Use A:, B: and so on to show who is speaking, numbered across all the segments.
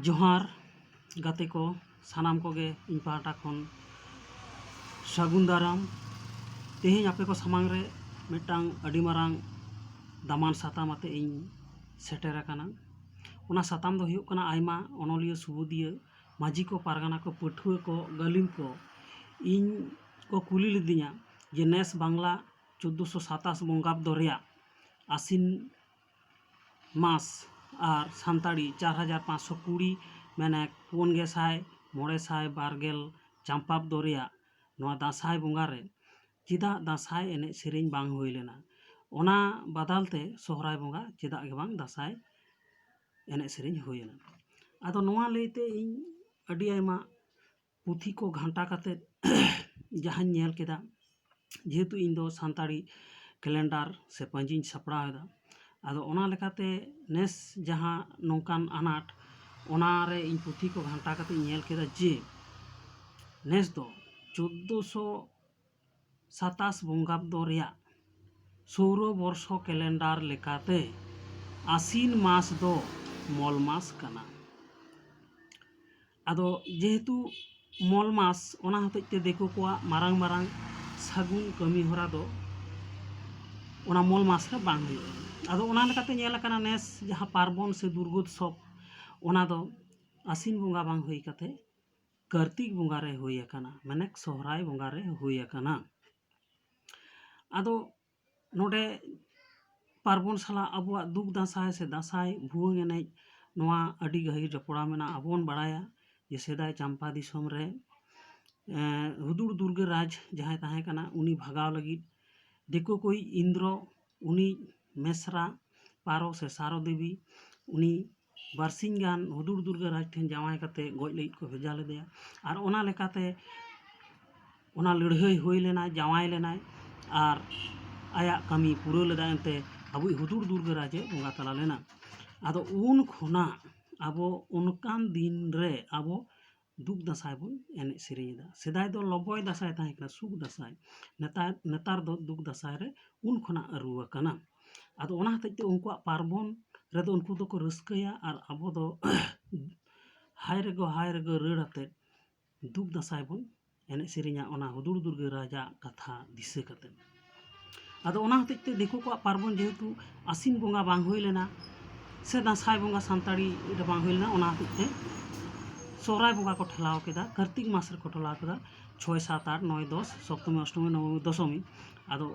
A: जोहार गाते को सानाम कोगे इन पाहटा खन सागुन दाराम तेहें आपे को सामांग रे मिटांग अडी मारांग दामान साताम आते इन सेटेर आकाना ओना साताम दो हुयुग कना आयमा अनोलिया सुबुदिया माजी को पारगाना को पठुआ को गालिम को इन को कुली लिदिया जे नेस बांग्ला 1427 बंगाब्द दरिया आसिन मास और सानताड़ी 4520 मैंने 4,920 चांपाब दरिया नवा दासाय बंगारे चिदा दासाय एने सेरेñ बांग हुई लेना ओना बदलते सोहराय बंगा चिदा के बांग दासाय एने सेरेñ हुई लेना आदो नवा लेते इन अडी आयमा पुथी को घंटा काते जहां नेल केदा जेहेतु इन दो सानताड़ी कैलेंडर से पंजिन सपड़ादा आदो ओना लेकाते नेस जहां नौकान अनाट ओना रे इन पुथी को घंटा काते नेल केदा जे नेस दो 1427 बंगाब्द रेया सौर वर्ष कैलेंडर लेकाते आसीन मास दो मल मास कना आदो जेहेतु मल मास ओना हतेते देखो को मारांग मारांग सागुन कमी होरा दो ओना मल मास रे बांग हुयो आदो ओना लेकाते नेल काना नेस जहां पार्बन से दुर्गोत्सव ओना दो आसीन बंगा बांग हुई काते कार्तिक बंगा रे हुई आकाना माने सोहराय बंगा रे हुई आकाना आदो नोडे पार्बन साला अबुआ दुख दासाय से दासाय भुवंग एने नोआ अडी गही जपड़ा मेना अबोन बड़ाया जे सेदाय चंपा दिसोम रे हुदुर दुर्गे राज जहां ताहे काना उनी भगाव लगी देखो कोई इंद्र उनी मेसरा पारो से सारो देवी उनी बारसिंग गान हुदुर दुर्गे राज ठेन जावाय काते गoj लई को भेजा लेदेया और ओना लेकाते ओना लड़हई हुई लेना जावाय लेनाय और आया कमी पूरा लेदा एनते अबु हुदुर दुर्गे राजे बंगा तला लेना आदो उन खुना आबो उनकान दिन रे आबो दुख दासाय बन एने सेरेñदा सेदाय दो लबोय दासाय ताहे कना सुख दासाय नेतार दो दुख दासाय रे उन खुना अरुवा कना आदो ओना हतेते उनकुआ पार्बन रे दो उनको दो को रस्कया और आबो दो हाय रेगो रड़ाते दुख दासाय बन एने सेरेñा ओना हुदुर दुर्गे राजा कथा दिसे कते आदो ओना हतेते देखो को पार्बन जेहेतु आसीन बंगा बांग हुई लेना से दासाय बंगा सानताड़ी रे बांग हुई लेना ओना हतेते सोहराय बंगा को ठेलाव केदा कार्तिक मास रे को ठेलाव केदा 6 7 8 9 10 सप्तमी अष्टमी नवमी दशमी आदो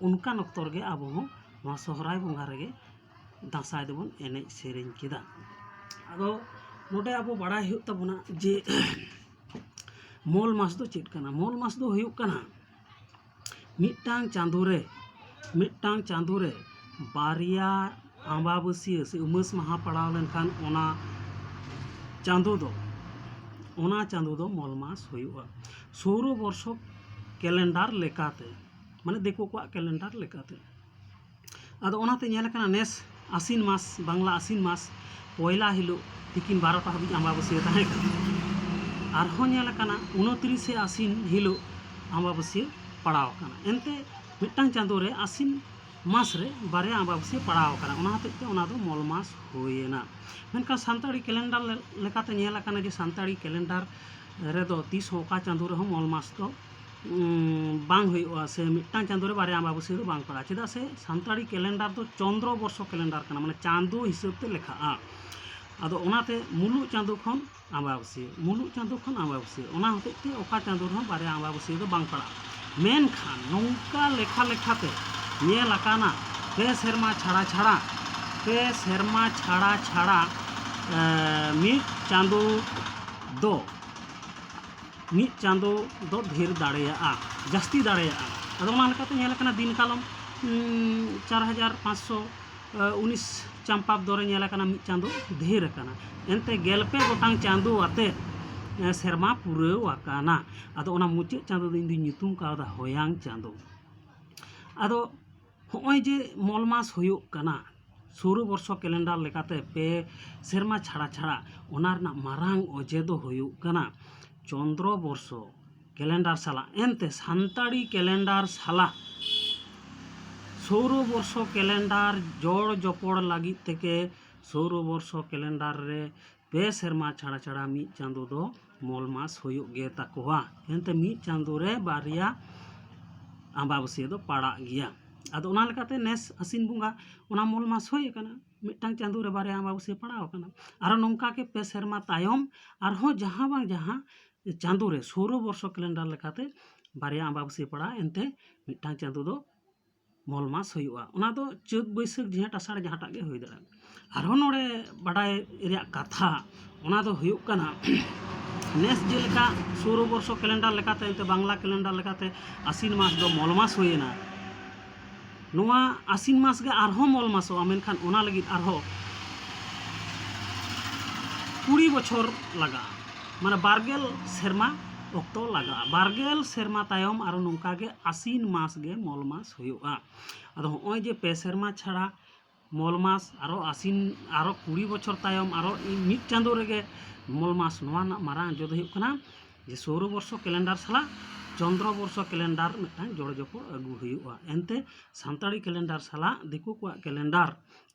A: उनका नक्तर गे आबो हो नवा सोहराय बंगा रेगे दासाय देबन एने सेरेñ केदा आदो नोडे आबो बड़ा हुयुग ताबोना जे मोल मास दो चेत कना मोल मास दो हुयुग कना मिटांग चांदो रे बारिया आंबाबसिया से उमस महा पड़ाव लेनखान ओना चांदो दो मोल मास हुयुगा सौर वर्ष कैलेंडर लेकाते माने देखो को कैलेंडर लेकाते आदो ओनाते नेल कना नेस आसीन मास बांग्ला आसीन मास पहला हिलो तिकिन 12टा हाबि आंबाबसिया ताहे कना आरहों नेल कना 29 आसीन हिलो आंबाबसिया पड़ाव कना एनते मिटांग चांदो रे आसीन मास रे बारे आंबाबसिया पड़ाव कना ओना हतेते ओना दो मल मास होयेना मेनका सानताड़ी कैलेंडर लेकाते नेल कना जे सानताड़ी कैलेंडर रे दो 30 होका चांदो रे मल मास दो बांग हुयुआ से मिटांग चांदो रे बारे आंबाबसिया दो बांग पड़ा चेदा से सानताड़ी कैलेंडर दो चंद्र वर्ष कैलेंडर कना माने चांदो हिसाब ते लेखाआ आदो ओनाते मुलुग चांदो खन आंबाबसिया ओना हतेते ओका चांदो रे बारे आंबाबसिया दो बांग पड़ा मेनखान नौका लेखा लेखाते नेल आकाना पे सेरमा छाड़ा मिट चांदो दो ढेर दाड़ेया जास्ती दाड़ेया आदो ओना लेकाते नेल आकाना दिन कालम 4519 चांपाब दरे नेल आकाना मिट चांदो ढेर आकाना एनते गेलपे गोटांग चांदो आते सेरमा पुराव आकाना आदो ओना मुचे चांदो दिन दिन nyutum कादा होयांग चांदो आदो होय जे मल मास हुयुग कना सौर वर्ष कैलेंडर लेकाते पे सेरमा छाड़ा ओना रना मारांग अजे दो हुयुग कना चंद्र वर्ष कैलेंडर साला एनते सानताड़ी कैलेंडर साला सौर वर्ष कैलेंडर जोड़ जपड़ लगी तेके सौर बर्ष कैलेंडार रे पे सेरमा छाड़ा छाड़ा मीद चांदो दो मोल मास होयुग गे ताकोवा एनते मीद चांदो रे बारिया आंबाबसिया दो पाड़ा गिया आदो ओना लेकाते नेस आसिन बुंगा ओना मोल मास होय kana मिटांग चांदो रे बारिया आंबाबसिया पड़ाव kana आरो नोंका के पे सेरमा तायम आरहो जहां बांग जहां चांदो रे सौर बर्ष कैलेंडार लेकाते बारिया आंबाबसिया पड़ा एनते मिटांग चांदो दो मोल मास होयुआ ओना दो चैत बैसाख झेंट आषाढ़ जहांटाग गे होय दाड़ा आरो नोडे बाडाय रिया कथा ओना दो हुयुग kana नेस जेलेका सौर बर्ष कैलेंडार लेकाते एनते बांग्ला कैलेंडार लेकाते आसिन मास दो मोल मास होयना नोआ आसिन मास गे आरहो मोल मासोआ मेनखान ओना लगिद आरहो 20 बछर लगा माने 12 सेरमा ऑक्टो लगा 12 सेरमा तायम आरो नोंका गे आसिन मास गे मोल मास हुयुआ आदो होय जे पे सेरमा छाड़ा मोल मास आरो आसिन आरो 20 बछर तायम आरो मिद चांदो रेगे मोल मास नोआ ना मारांग जो हुयुग कना जे सौर बर्ष कैलेंडार साला चंद्र बर्ष कैलेंडार मिटांग जोड़ जपड़ अगु हुयुआ एनते सानताड़ी कैलेंडार साला दिकु को कैलेंडार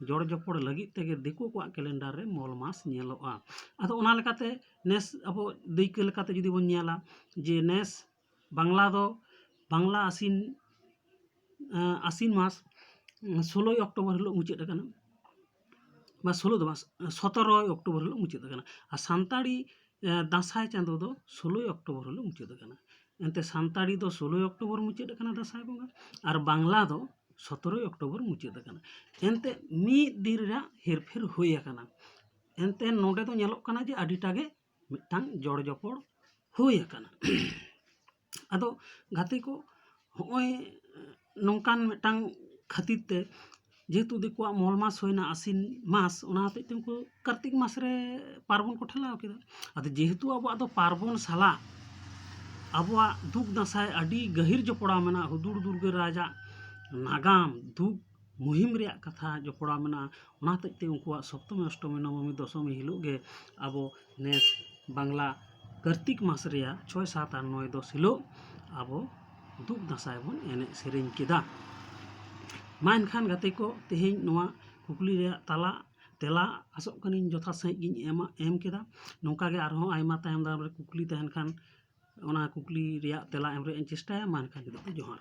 A: जोड़ जपड़ लगित तेगे दिकु को कैलेंडार रे मोल मास नेलोआ आदो ओना लेकाते नेस अबो दैके लेकाते जुदी बोन नेला जे नेस बांग्ला दो बांग्ला आसिन मास 16 अक्टोबर हिलो मुचाद आकाना बा 16 दो 17 अक्टोबर हिलो मुचाद आकाना आ सानताड़ी दासाय चांदो दो 16 अक्टोबर हिलो मुचाद आकाना एनते सानताड़ी दो 16 अक्टोबर मुचाद आकाना दासाय बंगा और बांग्ला दो 17 अक्टोबर मुचाद आकाना एनते मीद दिन रे हेरफेर होय आकाना एनते नोडे दो नेलोग काना जे आडिटागे मिटांग जोड़ जपड़ होय आकाना आदो गाते को होय नोंकान मिटांग खातिर ते जेहेतु दिकुआ मोल मास होयना आसिन मास ओना हते उनको कार्तिक मास रे पार्बण को ठेलाव केदा आदो जेहेतु अब दो पार्बण साला अबुआ दुख दसाय अडी गहिर जपड़ा मेना हुदुड़ दुर्गा राजा नागाम दुख मुहिम रे कथा जपड़ा मेना ओना हते उनको सप्तमी अष्टमी नवमी दशमी हिलो गे अबो नेस बांग्ला कार्तिक मास रे 6 7 और 9 10 हिलो अबो दुख दसाय बन एने सेरेन केदा मा एनखान गाते को तेहेñ नोआ कुकली रे ताला तेला आसोग कनिन जथा सही गिन एम केदा नोंका गे आरहो आयमा तायम दाम रे कुकली तहन खान ओना कुकली रे तेला एम रे चेष्टाया मा एनखान जोहार।